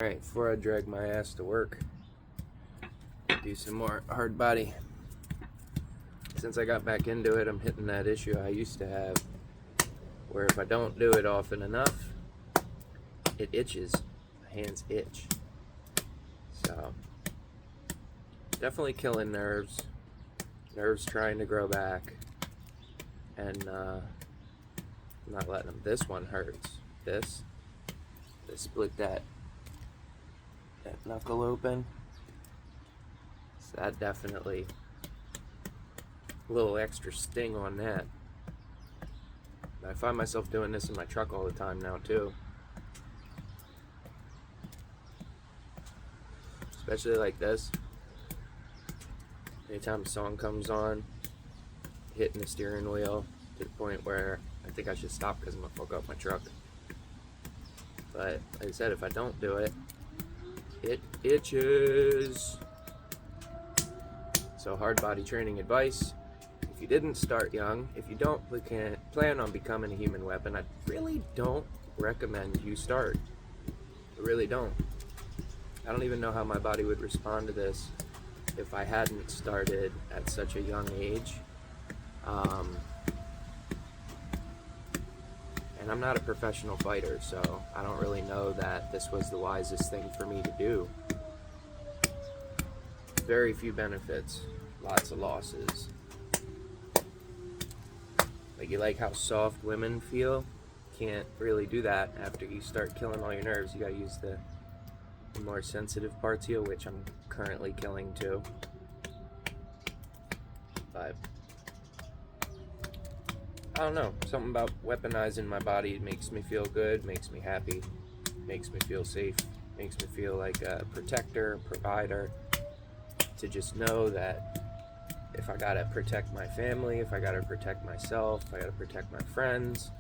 Alright, before I drag my ass to work, do some more hard body. Since I got back into it, I'm hitting that issue I used to have, where if I don't do it often enough, it itches. My hands itch. So, definitely killing nerves. Nerves trying to grow back. And not letting them. This one hurts. This split that knuckle open. So that definitely a little extra sting on that. I find myself doing this in my truck all the time now too. Especially like this. Anytime a song comes on, hitting the steering wheel to the point where I think I should stop because I'm gonna fuck up my truck. But like I said, if I don't do it, it itches. So hard body training advice: if you didn't start young, if you don't plan on becoming a human weapon, I really don't recommend you start. I really don't. I don't even know how my body would respond to this if I hadn't started at such a young age. And I'm not a professional fighter, so I don't really know that this was the wisest thing for me to do. Very few benefits, lots of losses. Like, you like how soft women feel? Can't really do that after you start killing all your nerves. You gotta use the more sensitive parts of you, which I'm currently killing too. But I don't know, something about weaponizing my body makes me feel good, makes me happy, makes me feel safe, makes me feel like a protector, provider, to just know that if I gotta protect my family, if I gotta protect myself, if I gotta protect my friends,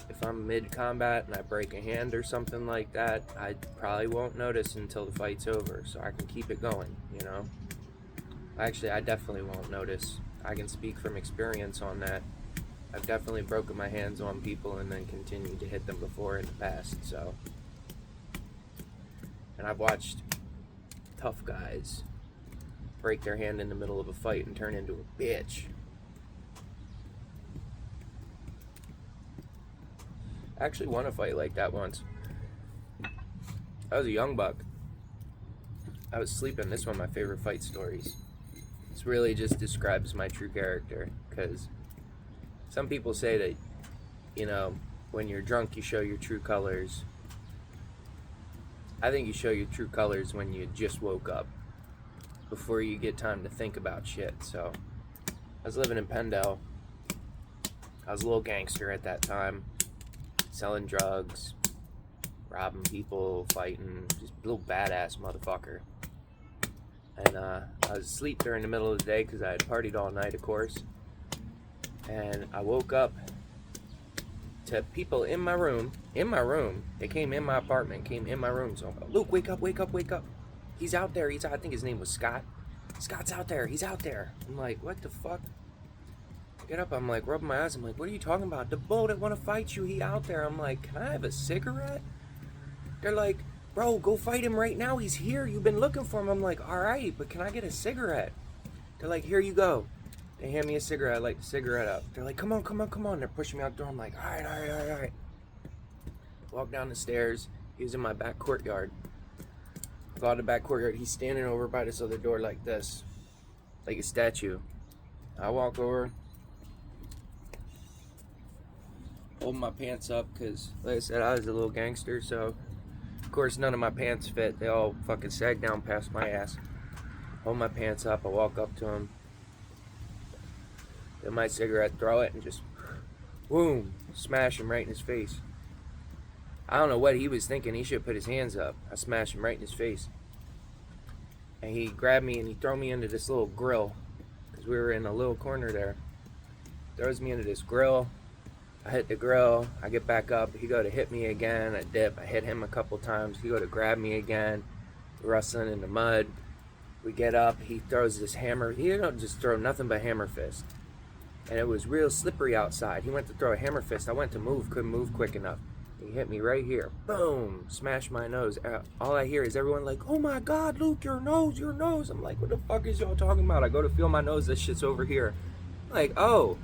if I'm mid-combat and I break a hand or something like that, I probably won't notice until the fight's over, so I can keep it going, you know? Actually, I definitely won't notice. I can speak from experience on that. I've definitely broken my hands on people and then continued to hit them before in the past, so. And I've watched tough guys break their hand in the middle of a fight and turn into a bitch. I actually won a fight like that once. I was a young buck. I was sleeping. This is one of my favorite fight stories. This really just describes my true character, because some people say that, you know, when you're drunk, you show your true colors. I think you show your true colors when you just woke up, before you get time to think about shit. So, I was living in Pendle. I was a little gangster at that time, selling drugs, robbing people, fighting, just a little badass motherfucker. And I was asleep during the middle of the day because I had partied all night, of course. And I woke up to people in my room. They came in my apartment, came in my room. So, Luke, wake up, wake up, wake up. He's out there. I think his name was Scott. Scott's out there. He's out there. I'm like, what the fuck? I get up. I'm like, rubbing my eyes. I'm like, what are you talking about? The bull that want to fight you, he out there. I'm like, can I have a cigarette? They're like, bro, go fight him right now. He's here. You've been looking for him. I'm like, all right, but can I get a cigarette? They're like, here you go. They hand me a cigarette. I light the cigarette up. They're like, come on, come on, come on. They're pushing me out the door. I'm like, all right, all right, all right, all right. Walk down the stairs. He was in my back courtyard. I go out the back courtyard. He's standing over by this other door like this, like a statue. I walk over, hold my pants up, because, like I said, I was a little gangster, so, of course, none of my pants fit. They all fucking sag down past my ass. Hold my pants up. I walk up to him. Get my cigarette, throw it, and just, boom, smash him right in his face. I don't know what he was thinking. He should have put his hands up. I smashed him right in his face. And he grabbed me and he threw me into this little grill, because we were in a little corner there. Throws me into this grill. I hit the grill. I get back up. He go to hit me again. I dip. I hit him a couple times. He go to grab me again. Rustling in the mud. We get up. He throws this hammer. He don't just throw nothing but hammer fist. And it was real slippery outside. He went to throw a hammer fist. I went to move. Couldn't move quick enough. He hit me right here. Boom! Smashed my nose. All I hear is everyone like, oh my God, Luke, your nose, your nose. I'm like, what the fuck is y'all talking about? I go to feel my nose, this shit's over here. I'm like, oh.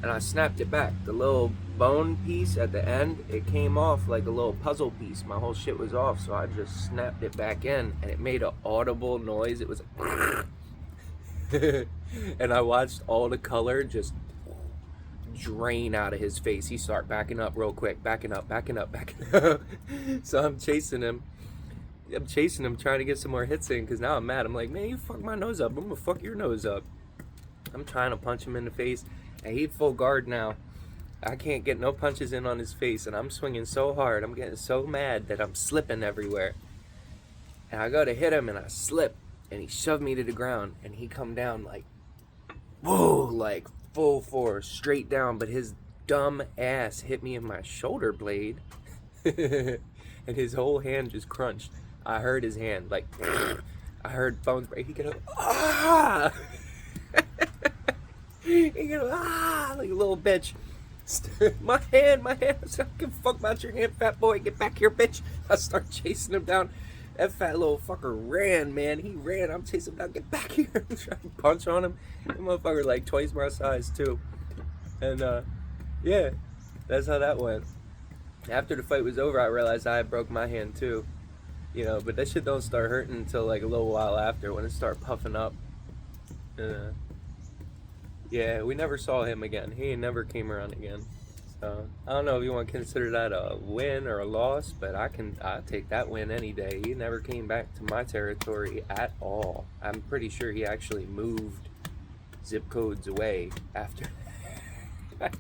And I snapped it back. The little bone piece at the end, it came off like a little puzzle piece. My whole shit was off, so I just snapped it back in, and it made an audible noise. It was and I watched all the color just drain out of his face. He started backing up real quick, backing up. So I'm chasing him, trying to get some more hits in, because now I'm mad. I'm like, man, you fucked my nose up, I'm gonna fuck your nose up. I'm trying to punch him in the face, and he's full guard now. I can't get no punches in on his face, and I'm swinging so hard. I'm getting so mad that I'm slipping everywhere. And I go to hit him, and I slip, and he shoved me to the ground, and he come down like, whoa, like full force, straight down, but his dumb ass hit me in my shoulder blade, and his whole hand just crunched. I heard his hand, like, I heard bones break. He go, ah! He go, ah, like a little bitch. My hand. I said, I can fuck about your hand, fat boy. Get back here, bitch. I start chasing him down. That fat little fucker ran, man. He ran. I'm chasing him down. Get back here. I'm trying to punch on him. That motherfucker like twice my size, too. And, yeah, that's how that went. After the fight was over, I realized I had broke my hand, too. You know, but that shit don't start hurting until, like, a little while after, when it started puffing up. Yeah, we never saw him again. He never came around again. So, I don't know if you want to consider that a win or a loss, but I'll take that win any day. He never came back to my territory at all. I'm pretty sure he actually moved zip codes away after that.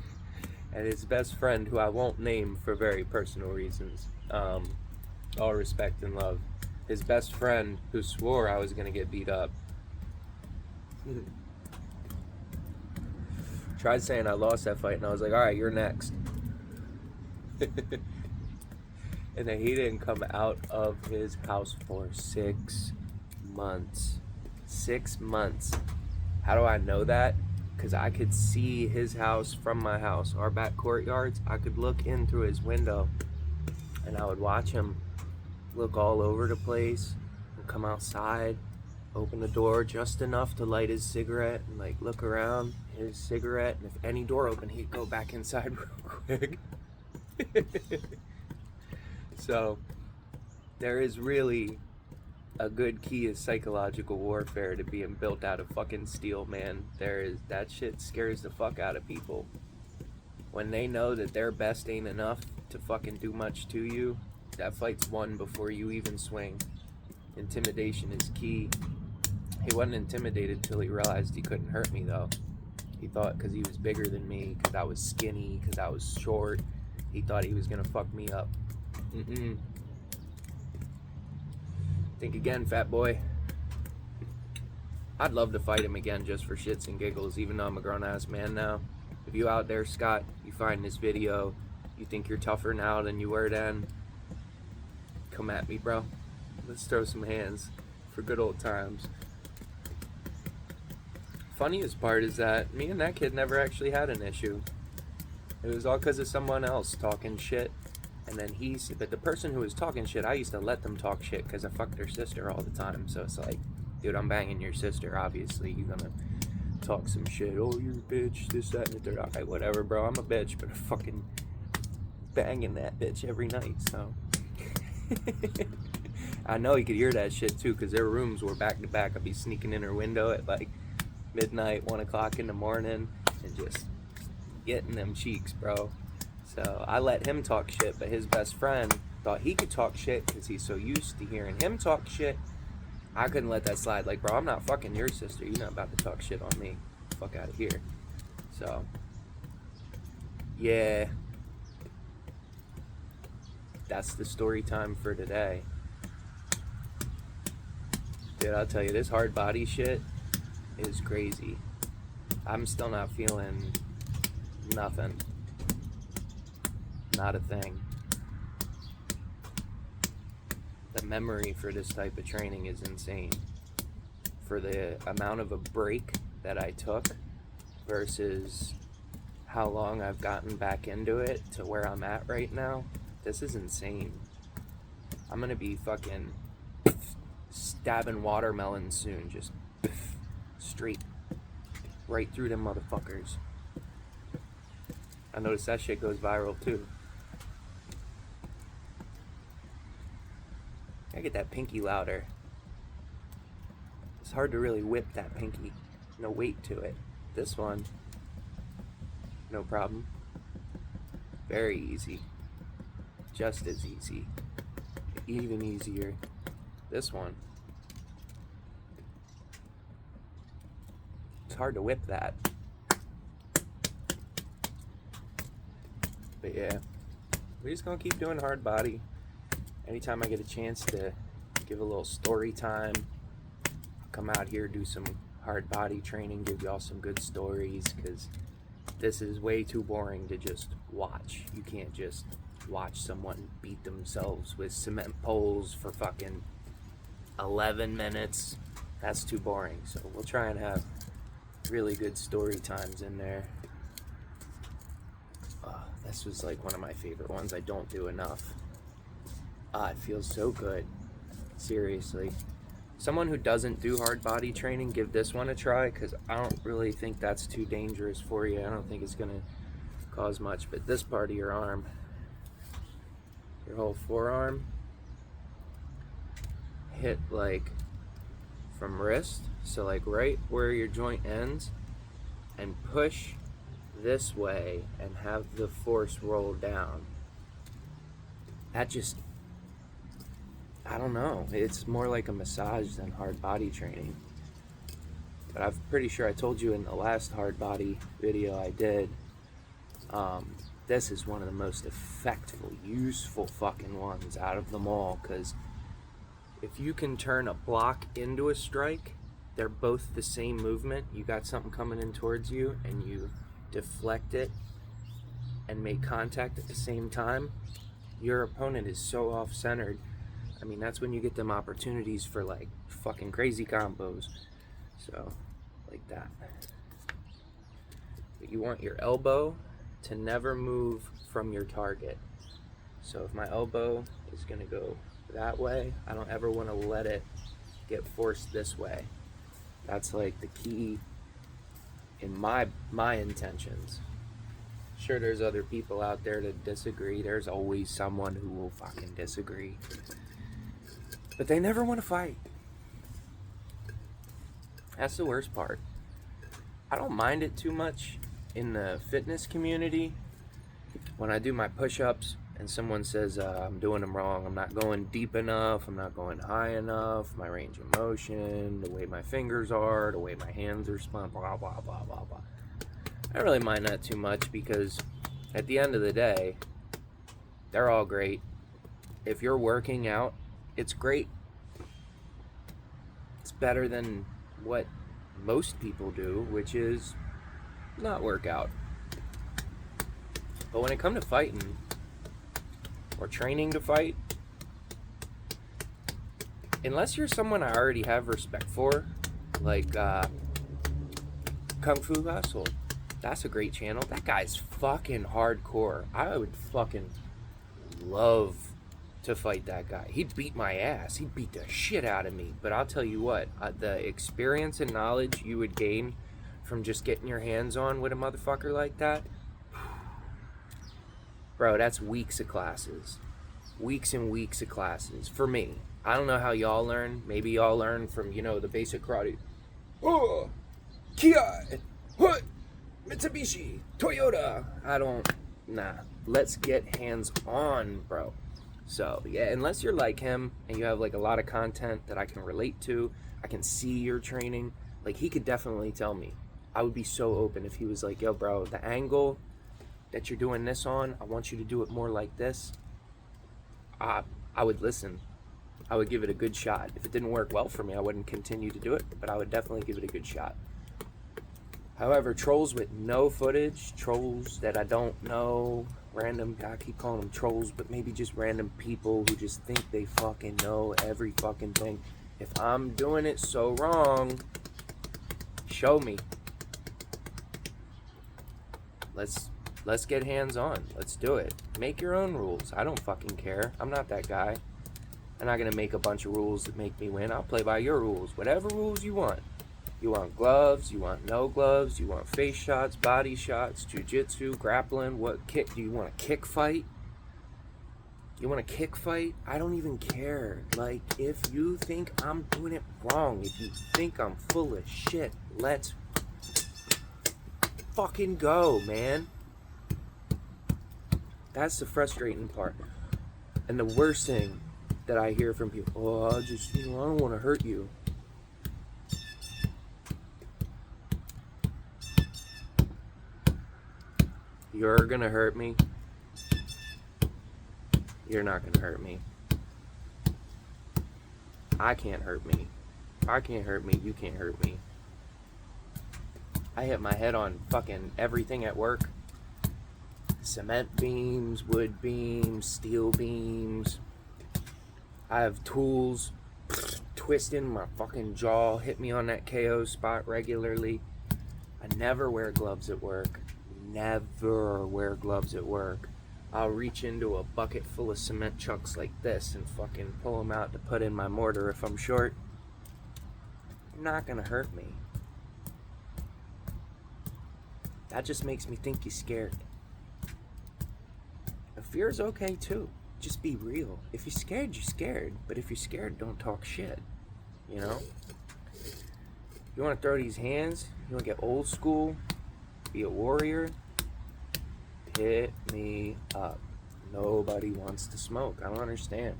And his best friend, who I won't name for very personal reasons, all respect and love, his best friend, who swore I was going to get beat up, tried saying I lost that fight, and I was like, alright, you're next. And then he didn't come out of his house for 6 months. 6 months. How do I know that? Because I could see his house from my house, our back courtyards. I could look in through his window, and I would watch him look all over the place, and come outside, open the door just enough to light his cigarette, and like look around, hit his cigarette, and if any door opened, he'd go back inside real quick. So there is really a good key is psychological warfare to being built out of fucking steel, man. That shit scares the fuck out of people. When they know that their best ain't enough to fucking do much to you, that fight's won before you even swing. Intimidation is key. He wasn't intimidated till he realized he couldn't hurt me, though. He thought because he was bigger than me, because I was skinny, because I was short, he thought he was gonna fuck me up. Think again, fat boy. I'd love to fight him again just for shits and giggles, even though I'm a grown-ass man now. If you out there, Scott, you find this video, you think you're tougher now than you were then, come at me, bro. Let's throw some hands for good old times. Funniest part is that me and that kid never actually had an issue. It was all because of someone else talking shit. And then but the person who was talking shit, I used to let them talk shit because I fucked their sister all the time. So it's like, dude, I'm banging your sister, obviously. You're gonna talk some shit. Oh, you're a bitch, this, that, and the third. Alright, whatever, bro. I'm a bitch, but I'm fucking banging that bitch every night, so. I know he could hear that shit too, because their rooms were back to back. I'd be sneaking in her window at like midnight, 1 o'clock in the morning, and just getting them cheeks, bro. So I let him talk shit, but his best friend thought he could talk shit because he's so used to hearing him talk shit. I couldn't let that slide. Like, bro, I'm not fucking your sister. You're not about to talk shit on me. Fuck out of here. So, yeah. That's the story time for today. Dude, I'll tell you, this hard body shit is crazy. I'm still not feeling nothing. Not a thing. The memory for this type of training is insane. For the amount of a break that I took versus how long I've gotten back into it to where I'm at right now. This is insane. I'm gonna be fucking stabbing watermelons soon, just straight right through them motherfuckers. I noticed that shit goes viral too. I get that pinky louder. It's hard to really whip that pinky. No weight to it. This one, no problem. Very easy. Just as easy. Even easier. This one. It's hard to whip that. But yeah, we're just gonna keep doing hard body. Anytime I get a chance to give a little story time, I'll come out here, do some hard body training, give y'all some good stories, because this is way too boring to just watch. You can't just watch someone beat themselves with cement poles for fucking 11 minutes. That's too boring. So we'll try and have really good story times in there. This was like one of my favorite ones. I don't do enough. It feels so good. Seriously. Someone who doesn't do hard body training, give this one a try, because I don't really think that's too dangerous for you. I don't think it's going to cause much. But this part of your arm, your whole forearm, hit like from wrist, so like right where your joint ends, and push this way and have the force roll down. That just, I don't know, it's more like a massage than hard body training. But I'm pretty sure I told you in the last hard body video I did, this is one of the most effective, useful fucking ones out of them all, because if you can turn a block into a strike, they're both the same movement. You got something coming in towards you and you deflect it and make contact at the same time, your opponent is so off-centered. I mean, that's when you get them opportunities for like fucking crazy combos. So, like that. But you want your elbow to never move from your target. So if my elbow is gonna go that way, I don't ever want to let it get forced this way. That's like the key in my intentions. Sure, there's other people out there that disagree. There's always someone who will fucking disagree. But they never want to fight. That's the worst part. I don't mind it too much in the fitness community. When I do my push-ups and someone says I'm doing them wrong, I'm not going deep enough, I'm not going high enough, my range of motion, the way my fingers are, the way my hands are spun, blah, blah, blah, blah, blah. I don't really mind that too much, because at the end of the day, they're all great. If you're working out, it's great. It's better than what most people do, which is not work out. But when it comes to fighting, or training to fight, unless you're someone I already have respect for, like Kung Fu Hustle, that's a great channel. That guy's fucking hardcore. I would fucking love to fight that guy. He'd beat my ass. He'd beat the shit out of me. But I'll tell you what, the experience and knowledge you would gain from just getting your hands on with a motherfucker like that, bro, that's weeks of classes. Weeks and weeks of classes. For me. I don't know how y'all learn. Maybe y'all learn from, the basic karate. Oh, Kia, what? Mitsubishi, Toyota. Nah. Let's get hands on, bro. So, yeah, unless you're like him and you have like a lot of content that I can relate to, I can see your training, like he could definitely tell me. I would be so open if he was like, yo, bro, the angle that you're doing this on, I want you to do it more like this. I would listen. I would give it a good shot. If it didn't work well for me, I wouldn't continue to do it, but I would definitely give it a good shot. However, trolls with no footage, trolls that I don't know, random, I keep calling them trolls, but maybe just random people who just think they fucking know every fucking thing. If I'm doing it so wrong, show me. let's get hands on. Let's do it. Make your own rules. I don't fucking care. I'm not that guy. I'm not gonna make a bunch of rules that make me win. I'll play by your rules. Whatever rules you want. You want gloves, you want no gloves, you want face shots, body shots, jiu-jitsu, grappling, what kick? Do you want a kick fight? You want a kick fight? I don't even care. Like, if you think I'm doing it wrong, if you think I'm full of shit, let's fucking go, man. That's the frustrating part. And the worst thing that I hear from people, oh, I don't want to hurt you. You're gonna hurt me. You're not gonna hurt me. I can't hurt me. I can't hurt me. You can't hurt me. I hit my head on fucking everything at work. Cement beams, wood beams, steel beams. I have tools twisting my fucking jaw, hit me on that KO spot regularly. I never wear gloves at work. Never wear gloves at work. I'll reach into a bucket full of cement chunks like this and fucking pull them out to put in my mortar if I'm short. You're not gonna hurt me. That just makes me think you're scared. Fear's okay too. Just be real. If you're scared, you're scared. But if you're scared, don't talk shit. You know? You want to throw these hands? You want to get old school? Be a warrior? Hit me up. Nobody wants to smoke. I don't understand.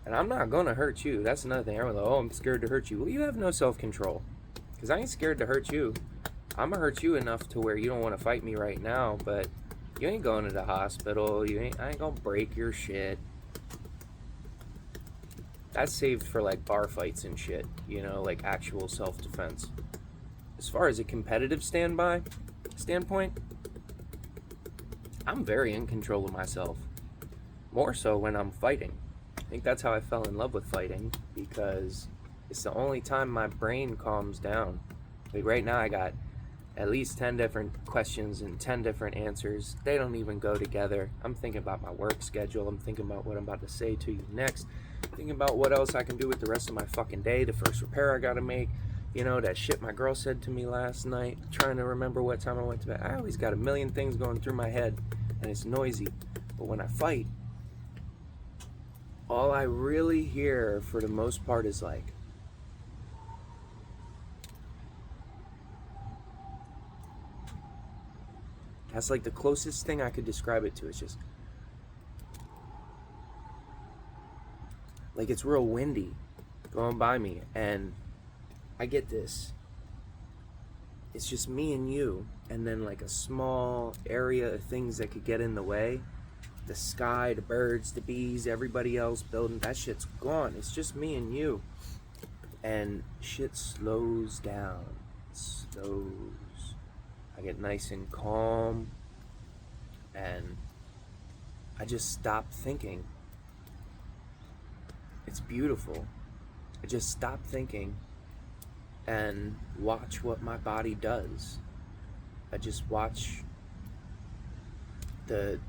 And I'm not going to hurt you. That's another thing. I'm like, oh, I'm scared to hurt you. Well, you have no self-control. Because I ain't scared to hurt you. I'm going to hurt you enough to where you don't want to fight me right now, but you ain't going to the hospital. I ain't going to break your shit. That's saved for like bar fights and shit, you know, like actual self-defense. As far as a competitive standpoint, I'm very in control of myself. More so when I'm fighting. I think that's how I fell in love with fighting, because it's the only time my brain calms down. Like right now I got at least 10 different questions and 10 different answers. They don't even go together. I'm thinking about my work schedule. I'm thinking about what I'm about to say to you next. Thinking about what else I can do with the rest of my fucking day. The first repair I gotta make. You know, that shit my girl said to me last night. Trying to remember what time I went to bed. I always got a million things going through my head. And it's noisy. But when I fight, all I really hear for the most part is like, that's like the closest thing I could describe it to. It's just like it's real windy going by me, and I get this. It's just me and you, and then like a small area of things that could get in the way. The sky, the birds, the bees, everybody else building, that shit's gone. It's just me and you. And shit slows down. It slows. I get nice and calm, and I just stop thinking. It's beautiful. I just stop thinking and watch what my body does. I just watch the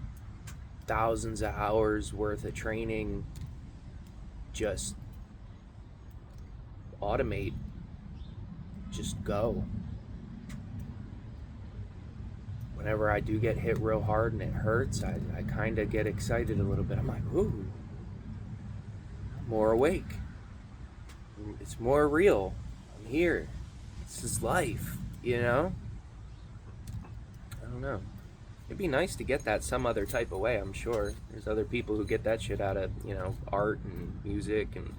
thousands of hours worth of training just automate, just go. Whenever I do get hit real hard and it hurts, I kind of get excited a little bit. I'm like, ooh, I'm more awake. It's more real. I'm here. This is life, you know? I don't know. It'd be nice to get that some other type of way, I'm sure. There's other people who get that shit out of, you know, art and music and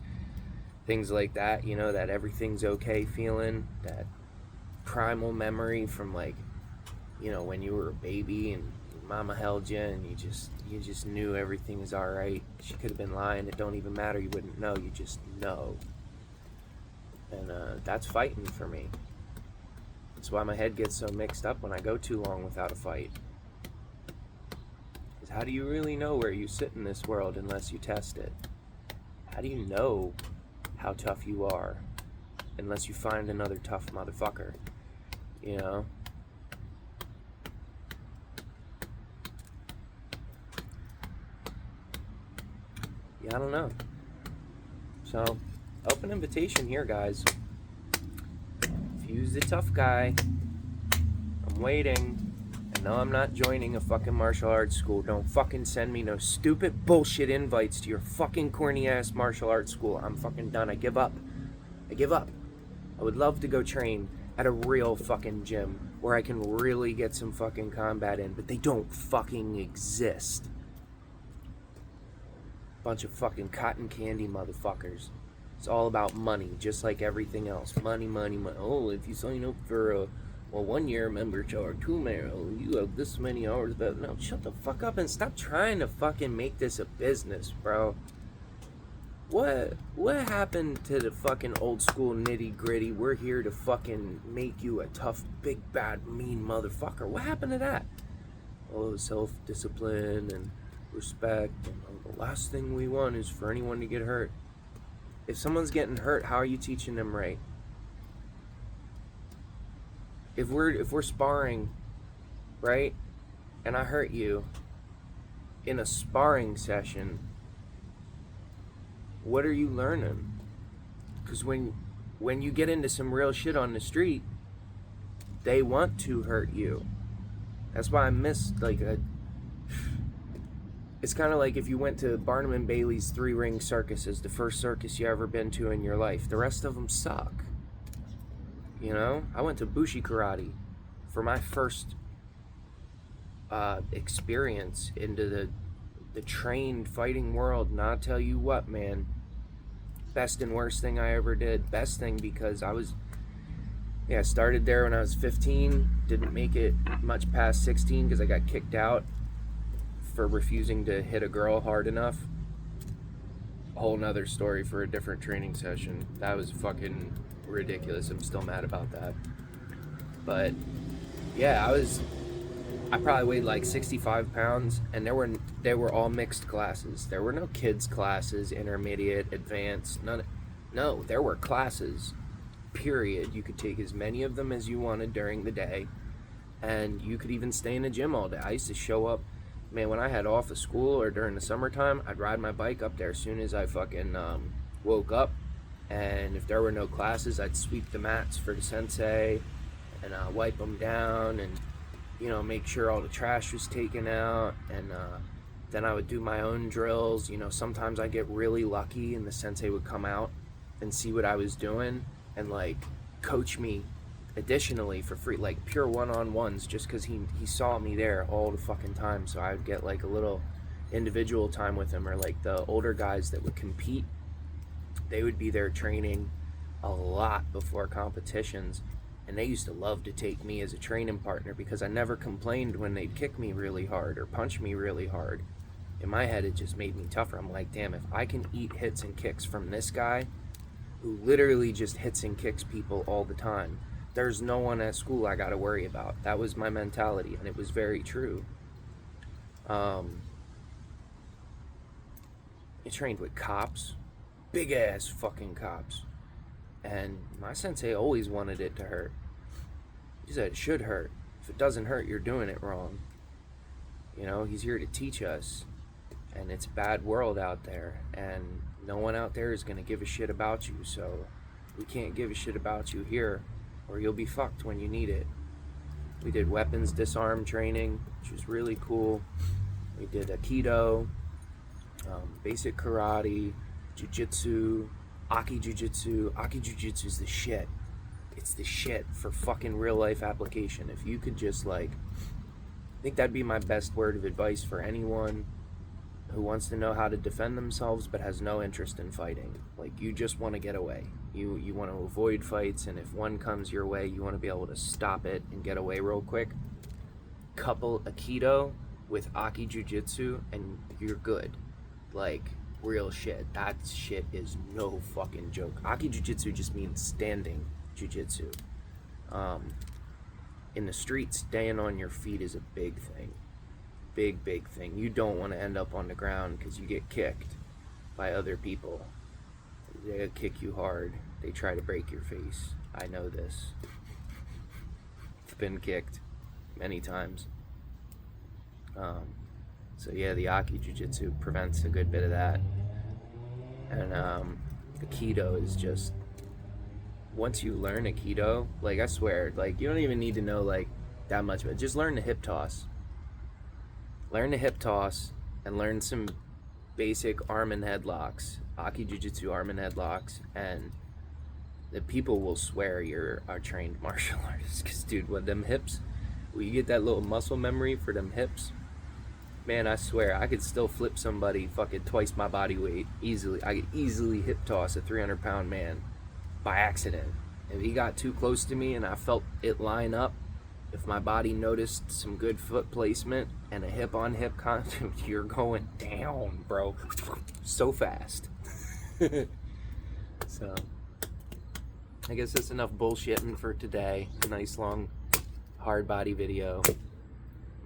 things like that, you know, that everything's okay feeling, that primal memory from like, you know, when you were a baby and mama held you and you just knew everything is all right. She could have been lying. It don't even matter. You wouldn't know. You just know. And that's fighting for me. That's why my head gets so mixed up when I go too long without a fight. Because how do you really know where you sit in this world unless you test it? How do you know how tough you are unless you find another tough motherfucker? You know? I don't know. So, open invitation here, guys. Fuse the tough guy. I'm waiting. And no, I'm not joining a fucking martial arts school. Don't fucking send me no stupid bullshit invites to your fucking corny ass martial arts school. I'm fucking done. I give up. I give up. I would love to go train at a real fucking gym where I can really get some fucking combat in, but they don't fucking exist. Bunch of fucking cotton candy motherfuckers. It's all about money, just like everything else. Money, money, money. Oh, if you sign up for a 1 year membership or 2 year, you have this many hours. But no, shut the fuck up and stop trying to fucking make this a business, bro. What happened to the fucking old school nitty gritty? We're here to fucking make you a tough, big, bad, mean motherfucker. What happened to that? Oh, self-discipline and respect. And the last thing we want is for anyone to get hurt. If someone's getting hurt, how are you teaching them right? If we're sparring, right, and I hurt you in a sparring session, what are you learning? Because when you get into some real shit on the street, they want to hurt you. That's why I miss, like, it's kind of like if you went to Barnum and Bailey's 3-ring circuses, the first circus you ever been to in your life. The rest of them suck. You know? I went to Bushi Karate for my first experience into the trained fighting world, and I'll tell you what, man, best and worst thing I ever did. Best thing because I started there when I was 15, didn't make it much past 16 because I got kicked out for refusing to hit a girl hard enough. A whole nother story for a different training session. That was fucking ridiculous. I'm still mad about that. But yeah, I probably weighed like 65 pounds, and they were all mixed classes. There were no kids classes, intermediate, advanced, none. No, there were classes, period. You could take as many of them as you wanted during the day, and you could even stay in the gym all day. I used to show up, man, when I had off of school or during the summertime, I'd ride my bike up there as soon as I fucking woke up, and if there were no classes, I'd sweep the mats for the sensei, and wipe them down, and make sure all the trash was taken out, and then I would do my own drills. Sometimes I'd get really lucky and the sensei would come out and see what I was doing and like coach me additionally for free, like pure one-on-ones, just because he saw me there all the fucking time. So I would get like a little individual time with him, or like the older guys that would compete, they would be there training a lot before competitions. And they used to love to take me as a training partner because I never complained when they'd kick me really hard or punch me really hard. In my head, it just made me tougher. I'm like, damn, if I can eat hits and kicks from this guy who literally just hits and kicks people all the time, there's no one at school I got to worry about. That was my mentality, and it was very true. I trained with cops, big ass fucking cops. And my sensei always wanted it to hurt. He said it should hurt. If it doesn't hurt, you're doing it wrong. He's here to teach us. And it's a bad world out there. And no one out there is going to give a shit about you. So we can't give a shit about you here, or you'll be fucked when you need it. We did weapons disarm training, which was really cool. We did Aikido, basic karate, jiu-jitsu, Aki Jiu-Jitsu. Aki Jiu-Jitsu is the shit. It's the shit for fucking real life application. If you could just I think that'd be my best word of advice for anyone who wants to know how to defend themselves but has no interest in fighting. Like, you just want to get away. You want to avoid fights, and if one comes your way, you want to be able to stop it and get away real quick. Couple Aikido with Aki Jiu-Jitsu and you're good. Like, real shit. That shit is no fucking joke. Aki Jiu-Jitsu just means standing Jiu-Jitsu. In the streets, staying on your feet is a big thing. Big thing. You don't want to end up on the ground because you get kicked by other people. They kick you hard. They try to break your face. I know this. I've been kicked many times. So yeah, the Aki Jiu-Jitsu prevents a good bit of that. And the keto is just, once you learn a keto, like I swear, like you don't even need to know like that much of it. Just learn the hip toss. Learn the hip toss and learn some basic arm and headlocks, Aki Jiu-Jitsu arm and headlocks, and the people will swear you're a trained martial artist. Because, dude, with them hips, when you get that little muscle memory for them hips, man, I swear, I could still flip somebody fucking twice my body weight easily. I could easily hip toss a 300-pound man by accident. If he got too close to me and I felt it line up, if my body noticed some good foot placement and a hip-on-hip contact, you're going down, bro. So fast. So, I guess that's enough bullshitting for today. A nice long hard body video.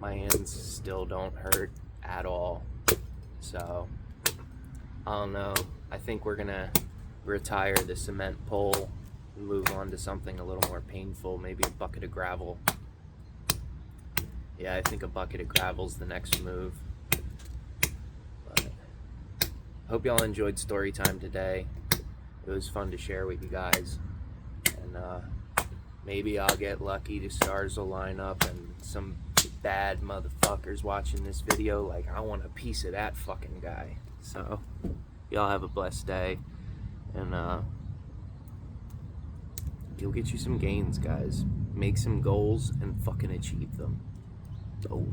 My hands still don't hurt at all. So, I don't know. I think we're gonna retire the cement pole and move on to something a little more painful, maybe a bucket of gravel. Yeah, I think a bucket of gravel's the next move. But hope y'all enjoyed story time today. It was fun to share with you guys. And maybe I'll get lucky, the stars will line up and some bad motherfuckers watching this video like, I want a piece of that fucking guy. So y'all have a blessed day, and you'll get you some gains, guys. Make some goals and fucking achieve them. Oh.